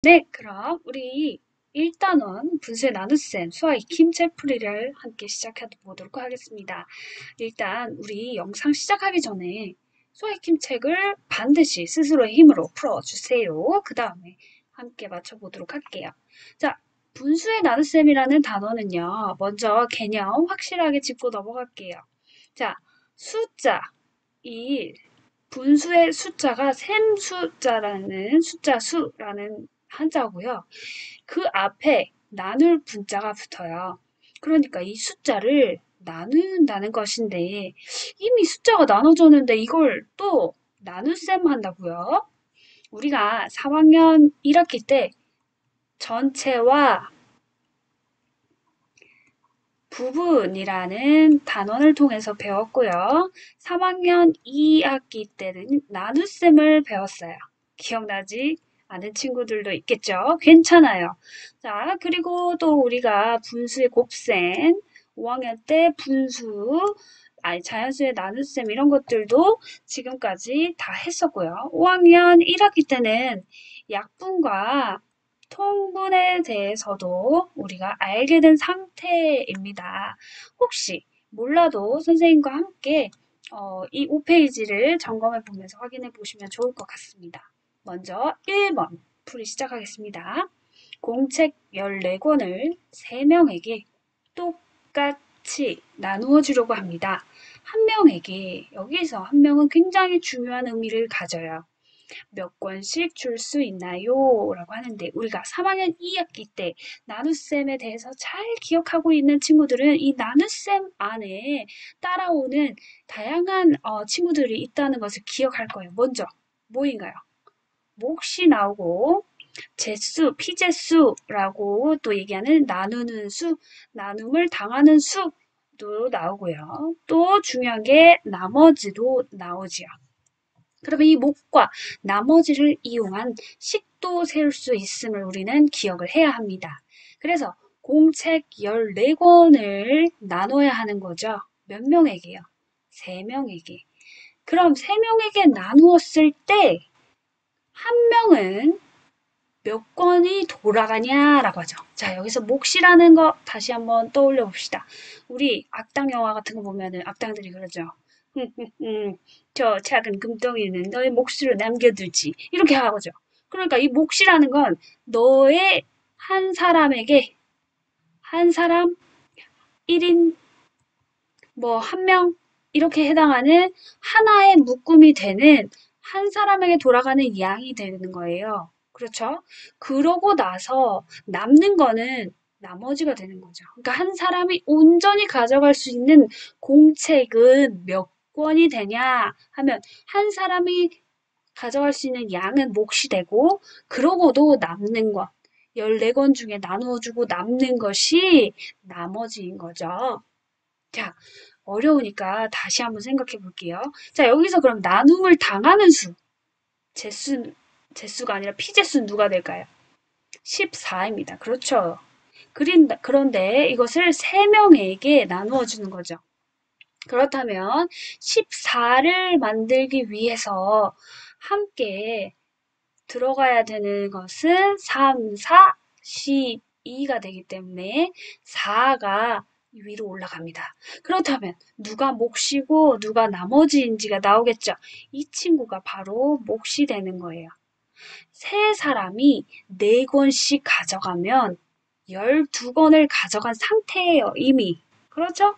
네, 그럼 우리 1단원 분수의 나눗셈 수학 익힘체풀이를 함께 시작해 보도록 하겠습니다. 일단 우리 영상 시작하기 전에 수학 익힘책을 반드시 스스로의 힘으로 풀어주세요. 그 다음에 함께 맞춰보도록 할게요. 자, 분수의 나눗셈이라는 단어는요. 먼저 개념 확실하게 짚고 넘어갈게요. 자, 숫자, 이 분수의 숫자가 셈 숫자라는 숫자 수라는 한자고요. 그 앞에 나눌 분자가 붙어요. 그러니까 이 숫자를 나눈다는 것인데 이미 숫자가 나눠졌는데 이걸 또 나눗셈 한다고요? 우리가 3학년 1학기 때 전체와 부분이라는 단원을 통해서 배웠고요. 3학년 2학기 때는 나눗셈을 배웠어요. 기억나지 않은 친구들도 있겠죠? 괜찮아요. 자, 그리고 또 우리가 분수의 곱셈, 5학년 때 분수, 자연수의 나눗셈 이런 것들도 지금까지 다 했었고요. 5학년 1학기 때는 약분과 통분에 대해서도 우리가 알게 된 상태입니다. 혹시 몰라도 선생님과 함께 이 5페이지를 점검해 보면서 확인해 보시면 좋을 것 같습니다. 먼저 1번 풀이 시작하겠습니다. 공책 14권을 3명에게 똑같이 나누어 주려고 합니다. 한 명에게, 여기서 한 명은 굉장히 중요한 의미를 가져요. 몇 권씩 줄 수 있나요? 라고 하는데 우리가 3학년 2학기 때 나눗셈에 대해서 잘 기억하고 있는 친구들은 이 나눗셈 안에 따라오는 다양한 친구들이 있다는 것을 기억할 거예요. 먼저 뭐인가요? 몫이 나오고 제수, 피제수라고 또 얘기하는 나누는 수, 나눔을 당하는 수도 나오고요. 또 중요한 게 나머지도 나오지요. 그러면 이 목과 나머지를 이용한 식도 세울 수 있음을 우리는 기억을 해야 합니다. 그래서 공책 14권을 나눠야 하는 거죠. 몇 명에게요? 3명에게. 그럼 3명에게 나누었을 때 한 명은 몇 권이 돌아가냐라고 하죠. 자, 여기서 몫이라는 거 다시 한번 떠올려 봅시다. 우리 악당 영화 같은 거 보면은 악당들이 그러죠. 저 작은 금덩이는 너의 몫으로 남겨두지. 이렇게 하죠. 그러니까 이 몫이라는 건 너의 한 사람에게 한 사람 1인 뭐 한 명 이렇게 해당하는 하나의 묶음이 되는 한 사람에게 돌아가는 양이 되는 거예요. 그렇죠? 그러고 나서 남는 거는 나머지가 되는 거죠. 그러니까 한 사람이 온전히 가져갈 수 있는 공책은 몇 권이 되냐 하면 한 사람이 가져갈 수 있는 양은 몫이 되고 그러고도 남는 것 14권 중에 나누어 주고 남는 것이 나머지인 거죠. 자, 어려우니까 다시 한번 생각해 볼게요. 자, 여기서 그럼 나눔을 당하는 수, 제수, 제수가 아니라 피제수는 누가 될까요? 14입니다. 그렇죠. 그런데 이것을 3명에게 나누어 주는 거죠. 그렇다면 14를 만들기 위해서 함께 들어가야 되는 것은 3, 4, 12가 되기 때문에 4가 위로 올라갑니다. 그렇다면 누가 몫이고 누가 나머지인지가 나오겠죠. 이 친구가 바로 몫이 되는 거예요. 세 사람이 4권씩 가져가면 12권을 가져간 상태예요, 이미. 그렇죠?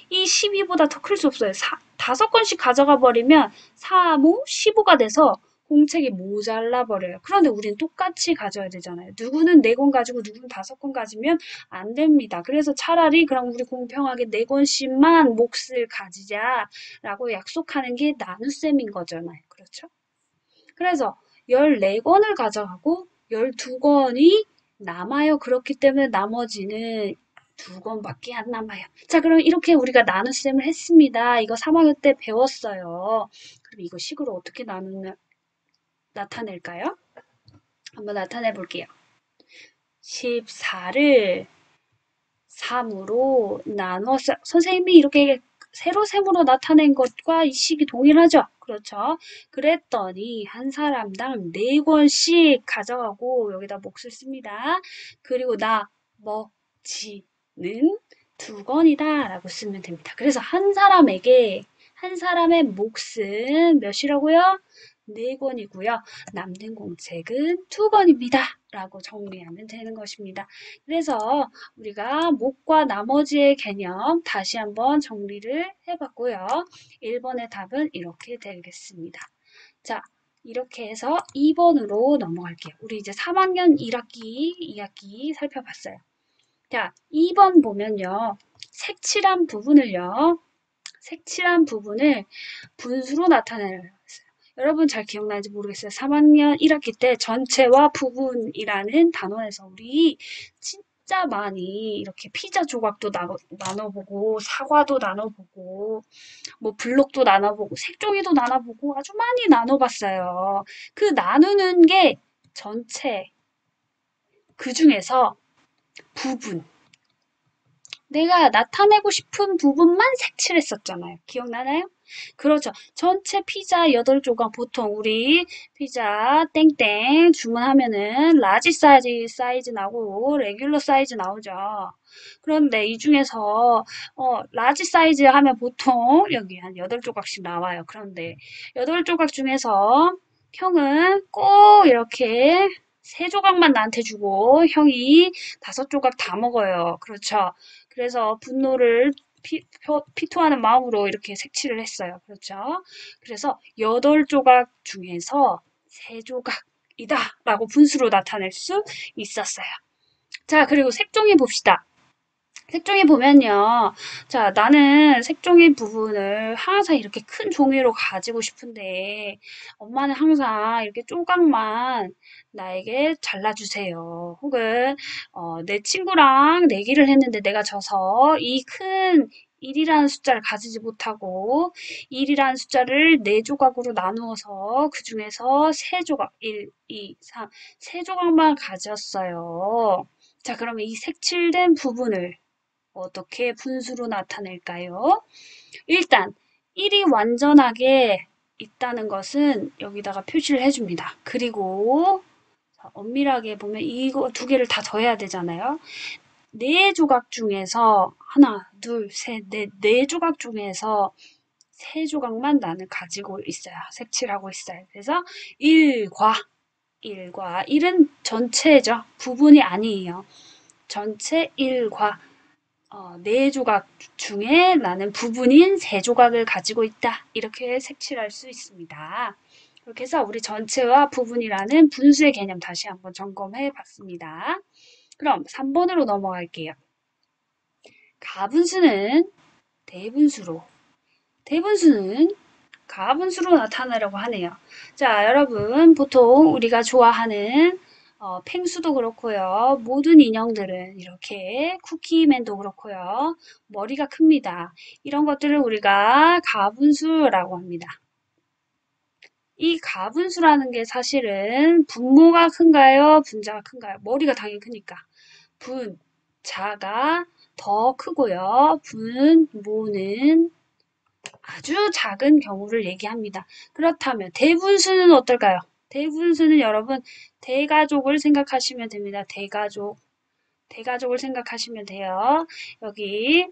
이 12보다 더 클 수 없어요. 5권씩 가져가 버리면 3우 15가 돼서 공책이 모자라 버려요. 그런데 우리는 똑같이 가져야 되잖아요. 누구는 4권 가지고 누구는 5권 가지면 안 됩니다. 그래서 차라리 그럼 우리 공평하게 4권씩만 몫을 가지자라고 약속하는 게 나눗셈인 거잖아요. 그렇죠? 그래서 14권을 가져가고 12권이 남아요. 그렇기 때문에 나머지는 2권밖에 안 남아요. 자, 그럼 이렇게 우리가 나눗셈을 했습니다. 이거 3학년 때 배웠어요. 그럼 이거 식으로 어떻게 나타낼까요? 한번 나타내 볼게요. 14를 3으로 나누었어요. 선생님이 이렇게 세로셈으로 나타낸 것과 이 식이 동일하죠? 그렇죠? 그랬더니 한 사람당 4권씩 가져가고 여기다 몫을 씁니다. 그리고 나머지는 2권이다 라고 쓰면 됩니다. 그래서 한 사람의 몫은 몇이라고요? 4권이고요. 남는 공책은 2권입니다. 라고 정리하면 되는 것입니다. 그래서 우리가 목과 나머지의 개념 다시 한번 정리를 해봤고요. 1번의 답은 이렇게 되겠습니다. 자, 이렇게 해서 2번으로 넘어갈게요. 우리 이제 3학년 1학기, 2학기 살펴봤어요. 자, 2번 보면요. 색칠한 부분을 분수로 나타내요. 여러분 잘 기억나는지 모르겠어요. 3학년 1학기 때 전체와 부분이라는 단원에서 우리 진짜 많이 이렇게 피자 조각도 나눠보고 사과도 나눠보고 뭐 블록도 나눠보고 색종이도 나눠보고 아주 많이 나눠봤어요. 그 나누는 게 전체 그 중에서 부분 내가 나타내고 싶은 부분만 색칠했었잖아요. 기억나나요? 그렇죠. 전체 피자 8조각 보통 우리 피자 땡땡 주문하면은 라지 사이즈 나오고 레귤러 사이즈 나오죠. 그런데 이 중에서 라지 사이즈 하면 보통 여기 한 8조각씩 나와요. 그런데 8조각 중에서 형은 꼭 이렇게 3조각만 나한테 주고 형이 5조각 다 먹어요. 그렇죠. 그래서 분노를 피토하는 마음으로 이렇게 색칠을 했어요. 그렇죠? 그래서 8조각 중에서 3조각이다 라고 분수로 나타낼 수 있었어요. 자, 그리고 색종이 봅시다. 색종이 보면요. 자, 나는 색종이 부분을 항상 이렇게 큰 종이로 가지고 싶은데 엄마는 항상 이렇게 조각만 나에게 잘라주세요. 혹은 내 친구랑 내기를 했는데 내가 져서 이 큰 1이라는 숫자를 가지지 못하고 1이라는 숫자를 4조각으로 나누어서 그 중에서 3조각, 1, 2, 3, 3조각만 가졌어요. 자, 그러면 이 색칠된 부분을 어떻게 분수로 나타낼까요? 일단 1이 완전하게 있다는 것은 여기다가 표시를 해줍니다. 그리고 엄밀하게 보면 이거 2개를 다 더해야 되잖아요. 4조각 중에서 하나, 둘, 셋, 넷, 4조각 중에서 3조각만 나는 가지고 있어요. 색칠하고 있어요. 그래서 1과 1은 전체죠. 부분이 아니에요. 전체 1과 4조각 중에 나는 부분인 3조각을 가지고 있다. 이렇게 색칠할 수 있습니다. 이렇게 해서 우리 전체와 부분이라는 분수의 개념 다시 한번 점검해 봤습니다. 그럼 3번으로 넘어갈게요. 가분수는 대분수로, 대분수는 가분수로 나타나려고 하네요. 자, 여러분 보통 우리가 좋아하는 펭수도 그렇고요. 모든 인형들은 이렇게 쿠키맨도 그렇고요. 머리가 큽니다. 이런 것들을 우리가 가분수라고 합니다. 이 가분수라는 게 사실은 분모가 큰가요? 분자가 큰가요? 머리가 당연히 크니까. 분자가 더 크고요. 분모는 아주 작은 경우를 얘기합니다. 그렇다면 대분수는 어떨까요? 대분수는 여러분 대가족을 생각하시면 됩니다. 대가족을 생각하시면 돼요. 여기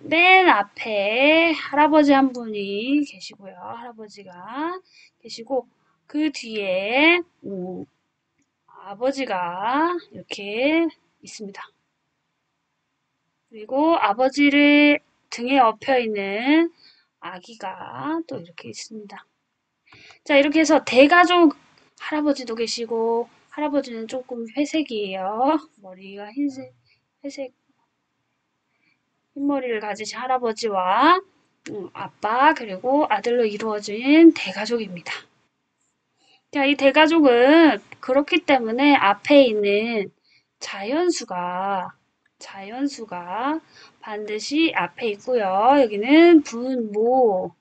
맨 앞에 할아버지 한 분이 계시고요. 할아버지가 계시고 그 뒤에 아버지가 이렇게 있습니다. 그리고 아버지를 등에 엎여 있는 아기가 또 이렇게 있습니다. 자, 이렇게 해서 대가족 할아버지도 계시고 할아버지는 조금 회색이에요. 머리가 회색, 흰머리를 가지신 할아버지와 아빠 그리고 아들로 이루어진 대가족입니다. 자, 이 대가족은 그렇기 때문에 앞에 있는 자연수가 반드시 앞에 있고요. 여기는 분모,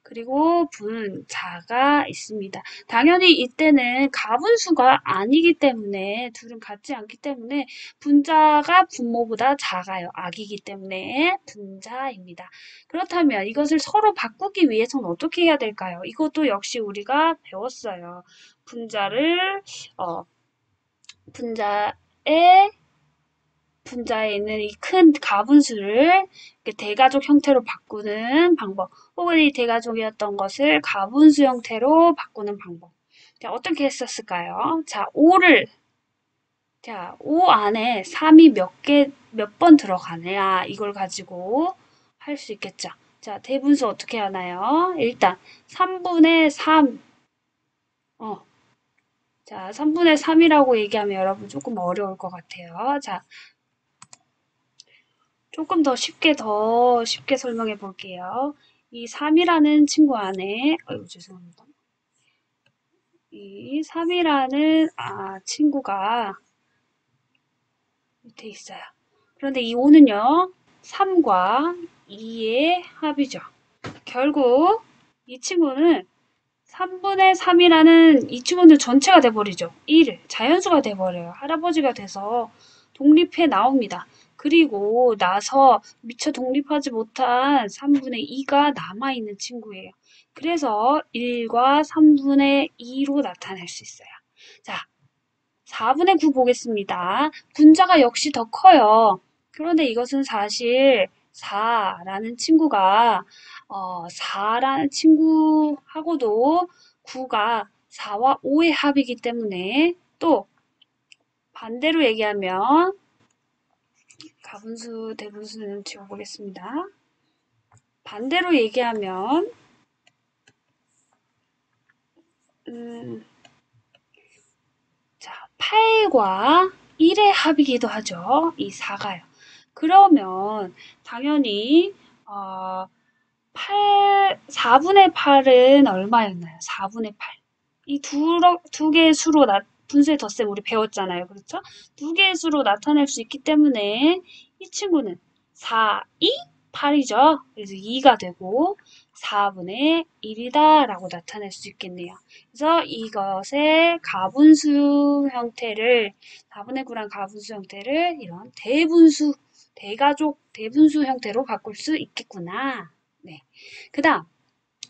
그리고 분자가 있습니다. 당연히 이때는 가분수가 아니기 때문에 둘은 같지 않기 때문에 분자가 분모보다 작아요. 악이기 때문에 분자입니다. 그렇다면 이것을 서로 바꾸기 위해서는 어떻게 해야 될까요? 이것도 역시 우리가 배웠어요. 분자를 분자의 분자에 있는 이 큰 가분수를 대가족 형태로 바꾸는 방법, 혹은 이 대가족이었던 것을 가분수 형태로 바꾸는 방법. 자, 어떻게 했었을까요? 자, 5 안에 3이 몇 번 들어가냐, 이걸 가지고 할 수 있겠죠. 자, 대분수 어떻게 하나요? 일단, 3분의 3, 자, 3분의 3이라고 얘기하면 여러분 조금 어려울 것 같아요. 자, 조금 더 쉽게 설명해 볼게요. 이 3이라는 친구 안에, 죄송합니다. 이 3이라는 친구가 밑에 있어요. 그런데 이 5는요, 3과 2의 합이죠. 결국 이 친구는 3분의 3이라는 이 친구는 전체가 돼버리죠. 1, 자연수가 돼버려요. 할아버지가 돼서 독립해 나옵니다. 그리고 나서 미처 독립하지 못한 3분의 2가 남아있는 친구예요. 그래서 1과 3분의 2로 나타낼 수 있어요. 자, 4분의 9 보겠습니다. 분자가 역시 더 커요. 그런데 이것은 사실 4라는 친구가 4라는 친구하고도 9가 4와 5의 합이기 때문에, 또 반대로 얘기하면 가분수, 대분수는 지워보겠습니다. 반대로 얘기하면 자, 8과 1의 합이기도 하죠. 이 4가요. 그러면 당연히 4분의 8은 얼마였나요? 4분의 8. 이 두 개의 수로 분수의 덧셈 우리 배웠잖아요. 그렇죠? 두 개의 수로 나타낼 수 있기 때문에 이 친구는 4, 2, 8이죠. 그래서 2가 되고 4분의 1이다 라고 나타낼 수 있겠네요. 그래서 이것의 가분수 형태를, 4분의 9란 가분수 형태를 이런 대분수, 대가족 대분수 형태로 바꿀 수 있겠구나. 네. 그 다음,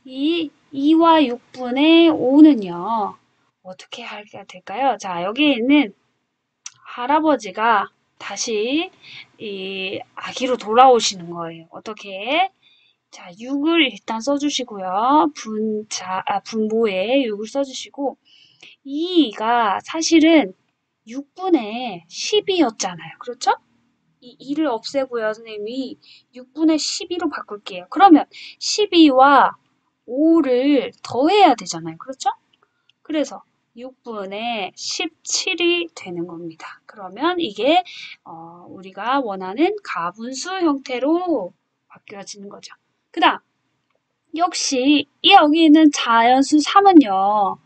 이 2와 6분의 5는요, 어떻게 하게 될까요? 자, 여기에 있는 할아버지가 다시 이 아기로 돌아오시는 거예요. 어떻게? 자, 6을 일단 써주시고요. 분모에 6을 써주시고, 2가 사실은 6분의 10이었잖아요. 그렇죠? 이 2를 없애고요, 선생님이 6분의 12로 바꿀게요. 그러면 12와 5를 더해야 되잖아요. 그렇죠? 그래서 6분의 17이 되는 겁니다. 그러면 이게 우리가 원하는 가분수 형태로 바뀌어지는 거죠. 그 다음, 역시 여기 있는 자연수 3은요.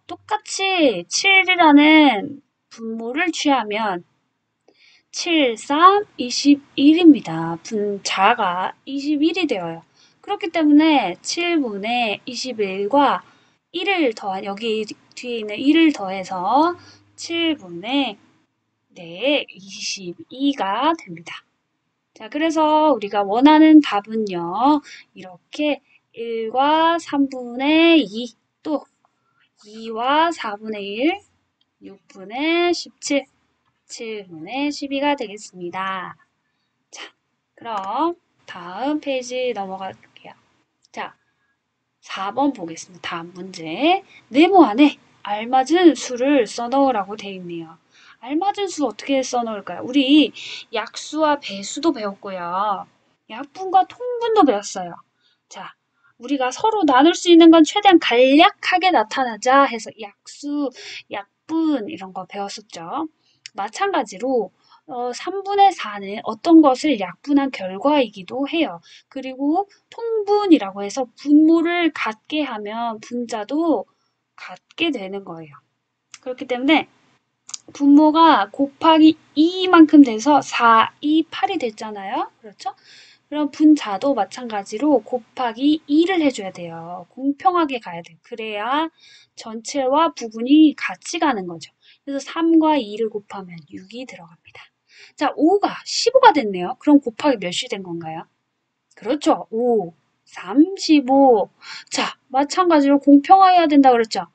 똑같이 7이라는 분모를 취하면 7, 3, 21입니다. 분자가 21이 되어요. 그렇기 때문에 7분의 21과 1을 더한, 여기 뒤에 있는 1을 더해서 7분의 22가 됩니다. 자, 그래서 우리가 원하는 답은요, 이렇게 1과 3분의 2, 또 2와 4분의 1, 6분의 17, 7분의 12가 되겠습니다. 자, 그럼 다음 페이지 넘어갈게요. 자, 4번 보겠습니다. 다음 문제. 네모 안에 알맞은 수를 써넣으라고 되어 있네요. 알맞은 수 어떻게 써놓을까요? 우리 약수와 배수도 배웠고요. 약분과 통분도 배웠어요. 자, 우리가 서로 나눌 수 있는 건 최대한 간략하게 나타나자 해서 약수, 약분 이런 거 배웠었죠. 마찬가지로 3분의 4는 어떤 것을 약분한 결과이기도 해요. 그리고 통분이라고 해서 분모를 같게 하면 분자도 같게 되는 거예요. 그렇기 때문에 분모가 곱하기 2만큼 돼서 4, 2, 8이 됐잖아요. 그렇죠? 그럼 분자도 마찬가지로 곱하기 2를 해줘야 돼요. 공평하게 가야 돼요. 그래야 전체와 부분이 같이 가는 거죠. 그래서 3과 2를 곱하면 6이 들어갑니다. 자, 5가 15가 됐네요. 그럼 곱하기 몇이 된 건가요? 그렇죠. 5, 35. 자, 마찬가지로 공평해야 된다 그랬죠.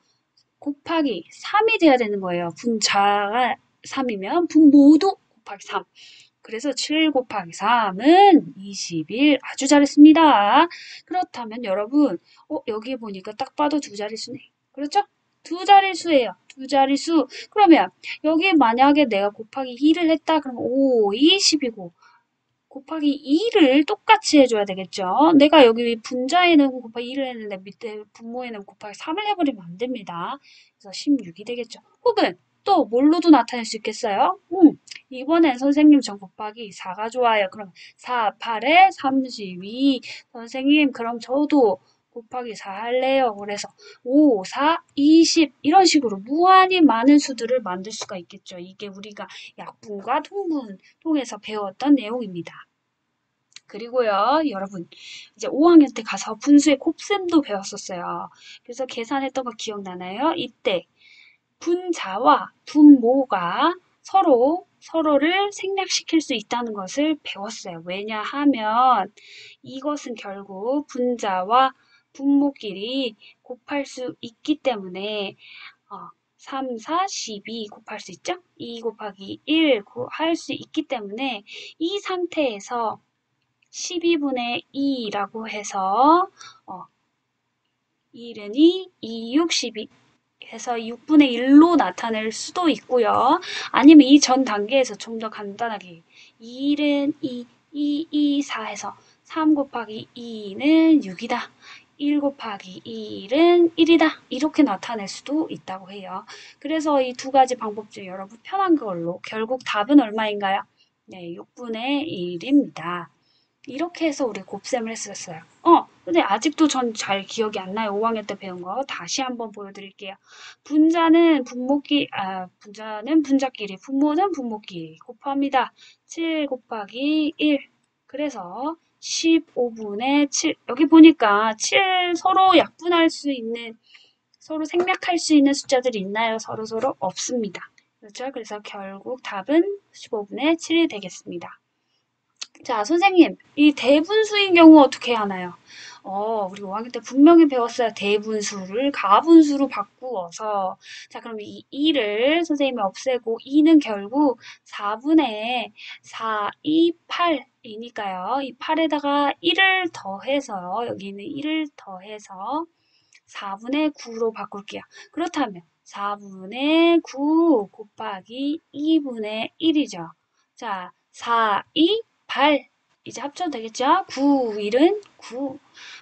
곱하기 3이 돼야 되는 거예요. 분자가 3이면 분모도 곱하기 3. 그래서 7 곱하기 3은 21. 아주 잘했습니다. 그렇다면 여러분, 여기 보니까 딱 봐도 두 자릿수네. 그렇죠? 두 자릿수예요. 두 자릿수. 그러면 여기 만약에 내가 곱하기 2를 했다. 그러면 5, 2, 10이고 곱하기 2를 똑같이 해줘야 되겠죠. 내가 여기 분자에는 곱하기 2를 했는데 밑에 분모에는 곱하기 3을 해버리면 안 됩니다. 그래서 16이 되겠죠. 혹은 또 뭘로도 나타낼 수 있겠어요? 이번엔 선생님 전 곱하기 4가 좋아요. 그럼 4, 8에 32. 선생님 그럼 저도 곱하기 4 할래요. 그래서 5, 4, 20 이런 식으로 무한히 많은 수들을 만들 수가 있겠죠. 이게 우리가 약분과 통분 통해서 배웠던 내용입니다. 그리고요, 여러분, 이제 5학년 때 가서 분수의 곱셈도 배웠었어요. 그래서 계산했던 거 기억나나요? 이때 분자와 분모가 서로를 생략시킬 수 있다는 것을 배웠어요. 왜냐하면 이것은 결국 분자와 분모끼리 곱할 수 있기 때문에 3, 4, 12 곱할 수 있죠? 2 곱하기 1 할 수 있기 때문에 이 상태에서 12분의 2라고 해서 1은 2, 2, 6, 12 해서 6분의 1로 나타낼 수도 있고요. 아니면 이 전 단계에서 좀 더 간단하게 1은 2, 2, 2, 4 해서 3 곱하기 2는 6이다. 1 곱하기 1은 1이다. 이렇게 나타낼 수도 있다고 해요. 그래서 이 두 가지 방법 중에 여러분 편한 걸로 결국 답은 얼마인가요? 네, 6분의 1입니다. 이렇게 해서 우리 곱셈을 했었어요. 근데 아직도 전 잘 기억이 안 나요. 5학년 때 배운 거 다시 한번 보여드릴게요. 분자는 분자끼리, 분모는 분모끼리 곱합니다. 7 곱하기 1. 그래서 15분의 7. 여기 보니까 7 서로 약분할 수 있는, 서로 생략할 수 있는 숫자들이 있나요? 서로 없습니다. 그렇죠? 그래서 결국 답은 15분의 7이 되겠습니다. 자, 선생님, 이 대분수인 경우 어떻게 하나요? 우리 5학년 때 분명히 배웠어요. 대분수를 가분수로 바꾸어서. 자, 그럼 이 2를 선생님이 없애고 2는 결국 4분의 4, 2, 8이니까요. 이 8에다가 1을 더해서, 여기는 1을 더해서 4분의 9로 바꿀게요. 그렇다면 4분의 9 곱하기 2분의 1이죠. 자, 4, 2, 8. 이제 합쳐도 되겠죠? 9, 1은 9.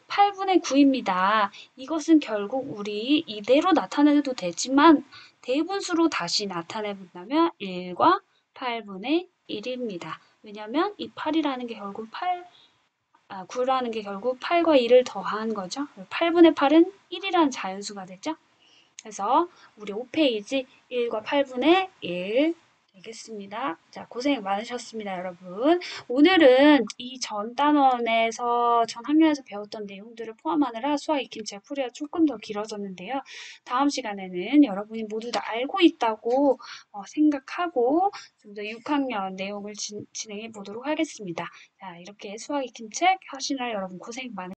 8분의 9입니다. 이것은 결국 우리 이대로 나타내도 되지만 대분수로 다시 나타내본다면 1과 8분의 1입니다. 왜냐하면 이 8이라는 게 결국 9라는 게 결국 8과 1을 더한 거죠. 8분의 8은 1이라는 자연수가 되죠. 그래서 우리 5페이지 1과 8분의 1 되겠습니다. 자, 고생 많으셨습니다, 여러분. 오늘은 이 전 단원에서 전 학년에서 배웠던 내용들을 포함하느라 수학 익힘책 풀이가 조금 더 길어졌는데요. 다음 시간에는 여러분이 모두 다 알고 있다고 생각하고 좀 더 6학년 내용을 진행해 보도록 하겠습니다. 자, 이렇게 수학 익힘책 하시느라 여러분 고생 많으셨습니다.